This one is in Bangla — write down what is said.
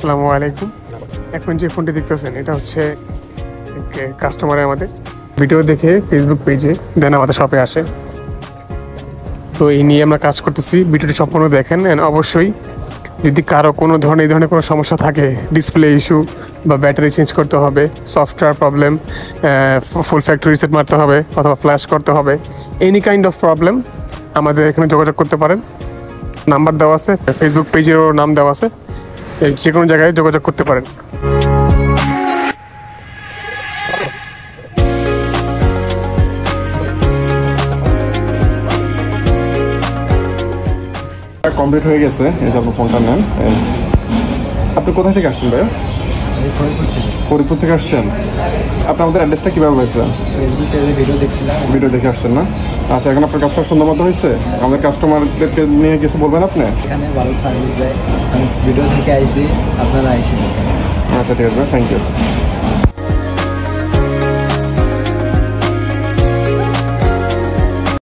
আসসালামু আলাইকুম। এখন যে ফোনটি দেখতেছেন এটা হচ্ছে কাস্টমার আমাদের ভিডিও দেখে ফেসবুক পেজে দেন আমাদের শপে আসে। তো এই নিয়ে আমরা কাজ করতেছি, ভিডিওটি সম্পূর্ণ দেখেন। অবশ্যই যদি কারো কোনো ধরনের কোনো সমস্যা থাকে, ডিসপ্লে ইস্যু বা ব্যাটারি চেঞ্জ করতে হবে, সফটওয়্যার প্রবলেম, ফুল ফ্যাক্টরি রিসেট মারতে হবে অথবা ফ্ল্যাশ করতে হবে, এনি কাইন্ড অফ প্রবলেম আমাদের এখানে যোগাযোগ করতে পারেন। নাম্বার দেওয়া আছে, ফেসবুক পেজেরও নাম দেওয়া আছে, যে কোনো জায়গায় যোগাযোগ করতে পারেন। কমপ্লিট হয়ে গেছে, এই যে আপনার ফোনটা নেন। আপনি কোথা থেকে আসছেন ভাইয়া? ফরিদপুর থেকে আসছেন। আপনি আমাদের অ্যাড্রেসটা কীভাবে হয়েছেন? ভিডিও দেখছিলাম, ভিডিও দেখে আসছেন না? আচ্ছা, এখন আপনার কাজটা সুন্দর মতো হয়েছে। আমাদের কাস্টমারদেরকে নিয়ে কিছু বলবেন আপনি? এখানে ভালো সার্ভিস দেয়, আমি ভিডিও থেকে আইসি, আপনারা আইসি। আচ্ছা, ঠিক আছে, থ্যাংক ইউ।